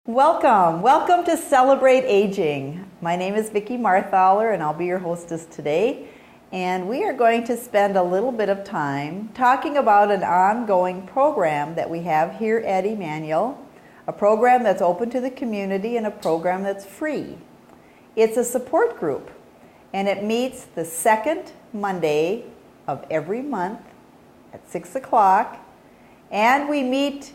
Welcome to Celebrate Aging. My name is Vicki Marthaler and I'll be your hostess today. And we are going to spend a little bit of time talking about an ongoing program that we have here at Emmanuel, a program that's open to the community and a program that's free. It's a support group and it meets the second Monday of every month at 6 o'clock, and we meet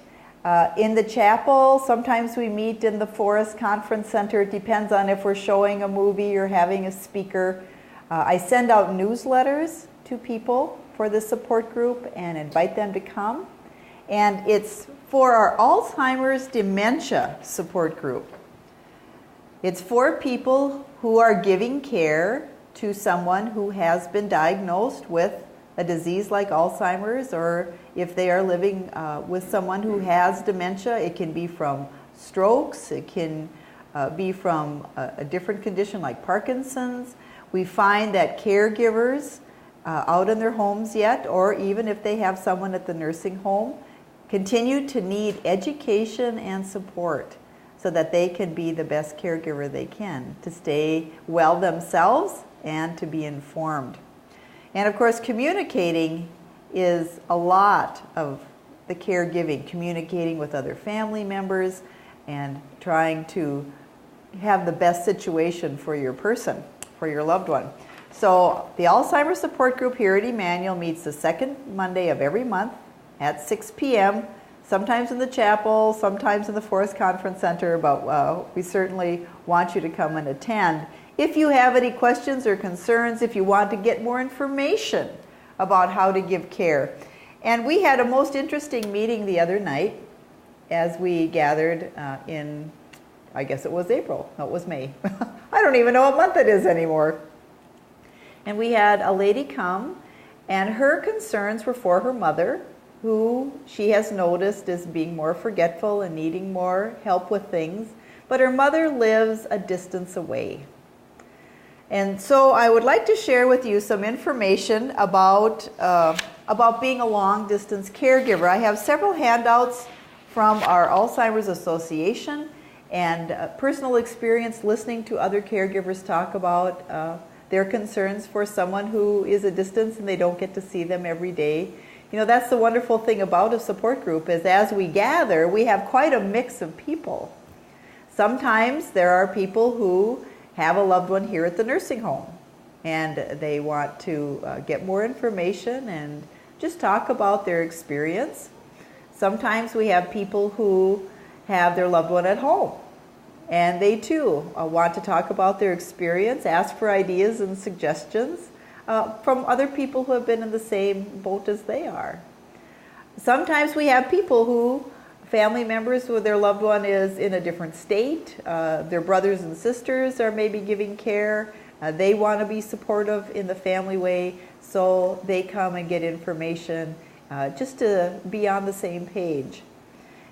in the chapel. Sometimes we meet in the Forest Conference Center. It depends on if we're showing a movie or having a speaker. I send out newsletters to people for the support group and invite them to come. And it's for our Alzheimer's dementia support group. It's for people who are giving care to someone who has been diagnosed with a disease like Alzheimer's, or if they are living with someone who has dementia. It can be from strokes, it can be from a different condition like Parkinson's. We find that caregivers out in their homes yet, or even if they have someone at the nursing home, continue to need education and support so that they can be the best caregiver they can, to stay well themselves and to be informed. And of course, communicating is a lot of the caregiving, communicating with other family members and trying to have the best situation for your person, for your loved one. So the Alzheimer's Support Group here at Emmanuel meets the second Monday of every month at 6 p.m., sometimes in the chapel, sometimes in the Forest Conference Center, but we certainly want you to come and attend. If you have any questions or concerns, if you want to get more information about how to give care. And we had a most interesting meeting the other night as we gathered in, I guess it was April. No, it was May. I don't even know what month it is anymore. And we had a lady come, and her concerns were for her mother, who she has noticed is being more forgetful and needing more help with things. But her mother lives a distance away. And so I would like to share with you some information about being a long-distance caregiver. I have several handouts from our Alzheimer's Association and personal experience listening to other caregivers talk about their concerns for someone who is a distance and they don't get to see them every day. You know, that's the wonderful thing about a support group, is as we gather, we have quite a mix of people. Sometimes there are people who have a loved one here at the nursing home and they want to get more information and just talk about their experience. Sometimes we have people who have their loved one at home and they too want to talk about their experience, ask for ideas and suggestions from other people who have been in the same boat as they are. Sometimes we have people who family members who their loved one is in a different state. Their brothers and sisters are maybe giving care. They want to be supportive in the family way, so they come and get information just to be on the same page.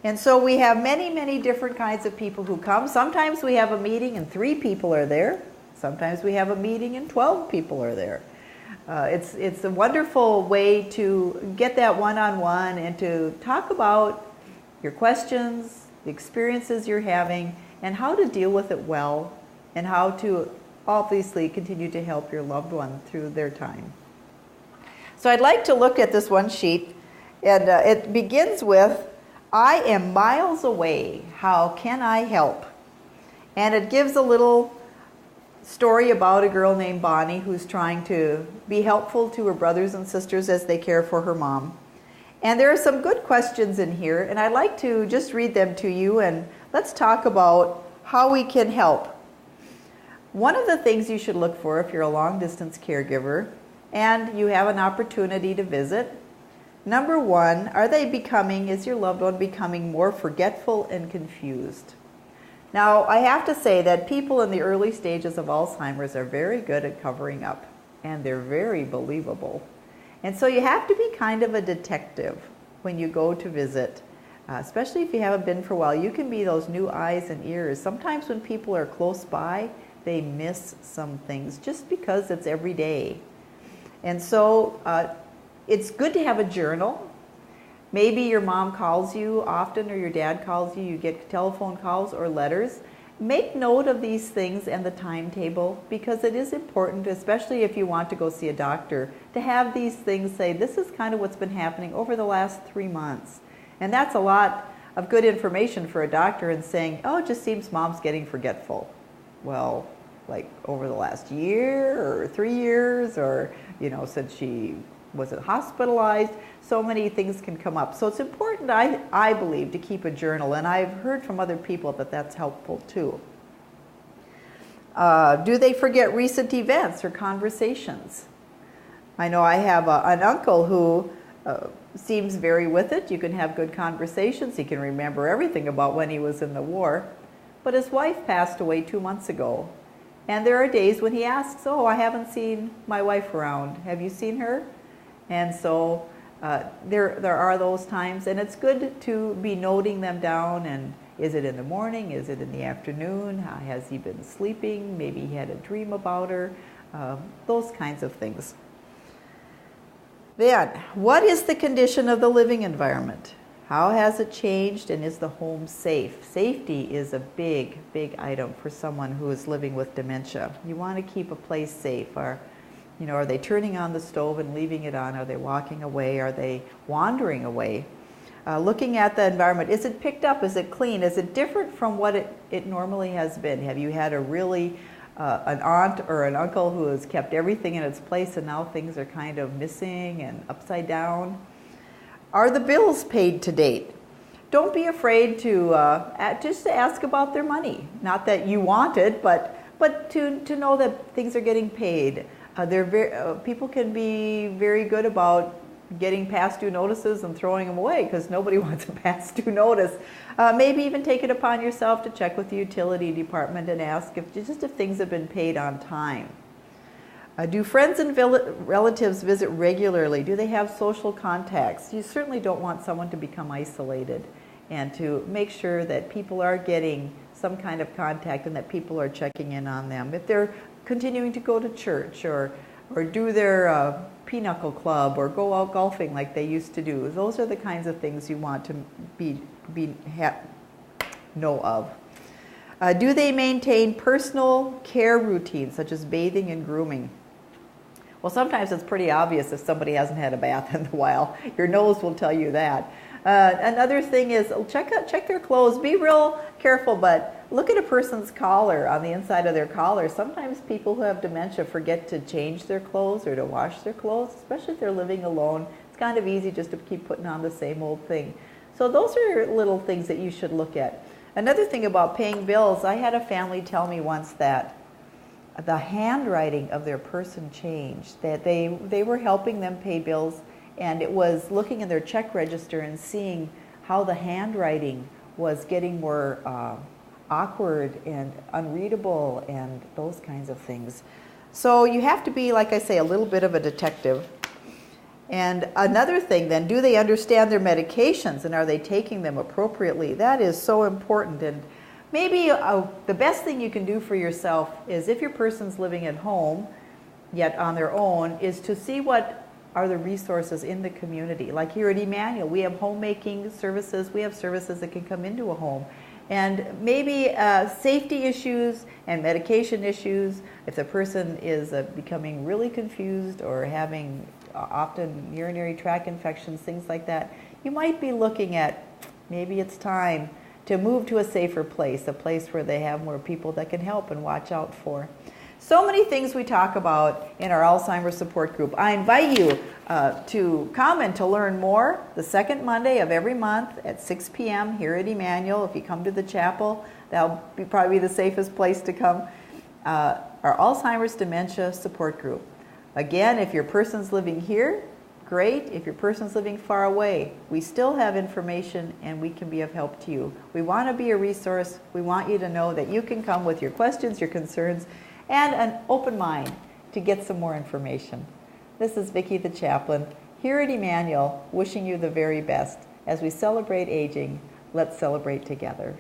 And so we have many different kinds of people who come. Sometimes we have a meeting and 3 people are there. Sometimes we have a meeting and 12 people are there. It's a wonderful way to get that one-on-one and to talk about your questions, the experiences you're having, and how to deal with it well, and how to obviously continue to help your loved one through their time. So I'd like to look at this one sheet, and it begins with, "I am miles away, how can I help?" And it gives a little story about a girl named Bonnie who's trying to be helpful to her brothers and sisters as they care for her mom. And there are some good questions in here, and I'd like to just read them to you, and let's talk about how we can help. One of the things you should look for if you're a long-distance caregiver and you have an opportunity to visit, number 1, is your loved one becoming more forgetful and confused? Now, I have to say that people in the early stages of Alzheimer's are very good at covering up, and they're very believable. And so you have to be kind of a detective when you go to visit, especially if you haven't been for a while. You can be those new eyes and ears. Sometimes when people are close by, they miss some things just because it's every day. And so it's good to have a journal. Maybe your mom calls you often or your dad calls you, you get telephone calls or letters. Make note of these things and the timetable, because it is important, especially if you want to go see a doctor, to have these things say, this is kind of what's been happening over the last 3 months. And that's a lot of good information for a doctor in saying, oh, it just seems mom's getting forgetful. Well, like over the last year or 3 years, or, since she wasn't hospitalized, so many things can come up. So it's important, I believe, to keep a journal, and I've heard from other people that that's helpful too. Do they forget recent events or conversations? I know I have an uncle who seems very with it. You can have good conversations. He can remember everything about when he was in the war. But his wife passed away 2 months ago. And there are days when he asks, oh, I haven't seen my wife around. Have you seen her? And so there are those times, and it's good to be noting them down. And is it in the morning? Is it in the afternoon? Has he been sleeping? Maybe he had a dream about her. Those kinds of things. Then, what is the condition of the living environment? How has it changed, and is the home safe? Safety is a big, big item for someone who is living with dementia. You want to keep a place safe. Are they turning on the stove and leaving it on? Are they walking away? Are they wandering away? Looking at the environment, is it picked up? Is it clean? Is it different from what it normally has been? Have you had an aunt or an uncle who has kept everything in its place and now things are kind of missing and upside down? Are the bills paid to date? Don't be afraid to just to ask about their money. Not that you want it, but to know that things are getting paid. People can be very good about getting past due notices and throwing them away because nobody wants a past due notice. Maybe even take it upon yourself to check with the utility department and ask if things have been paid on time. Do friends and relatives visit regularly? Do they have social contacts? You certainly don't want someone to become isolated, and to make sure that people are getting some kind of contact and that people are checking in on them. If they're continuing to go to church or do their pinochle club or go out golfing like they used to do, those are the kinds of things you want to know of. Do they maintain personal care routines such as bathing and grooming? Well, sometimes it's pretty obvious if somebody hasn't had a bath in a while. Your nose will tell you that. Another thing is check their clothes. Be real careful, but look at a person's collar, on the inside of their collar. Sometimes people who have dementia forget to change their clothes or to wash their clothes, especially if they're living alone. It's kind of easy just to keep putting on the same old thing. So those are little things that you should look at. Another thing about paying bills, I had a family tell me once that the handwriting of their person changed, that they were helping them pay bills, and it was looking in their check register and seeing how the handwriting was getting more awkward and unreadable and those kinds of things. So you have to be, like I say, a little bit of a detective. And another thing then, do they understand their medications and are they taking them appropriately? That is so important. And maybe the best thing you can do for yourself is, if your person's living at home, yet on their own, is to see what are the resources in the community. Like here at Emmanuel, we have homemaking services. We have services that can come into a home. And maybe safety issues and medication issues, if the person is becoming really confused or having often urinary tract infections, things like that, you might be looking at maybe it's time to move to a safer place, a place where they have more people that can help and watch out for. So many things we talk about in our Alzheimer's support group. I invite you to come and to learn more the second Monday of every month at 6 p.m. here at Emmanuel. If you come to the chapel, that'll be probably the safest place to come. Our Alzheimer's Dementia Support Group. Again, if your person's living here, great. If your person's living far away, we still have information and we can be of help to you. We want to be a resource. We want you to know that you can come with your questions, your concerns, and an open mind to get some more information. This is Vicki the Chaplain here at Emmanuel, wishing you the very best. As we celebrate aging, let's celebrate together.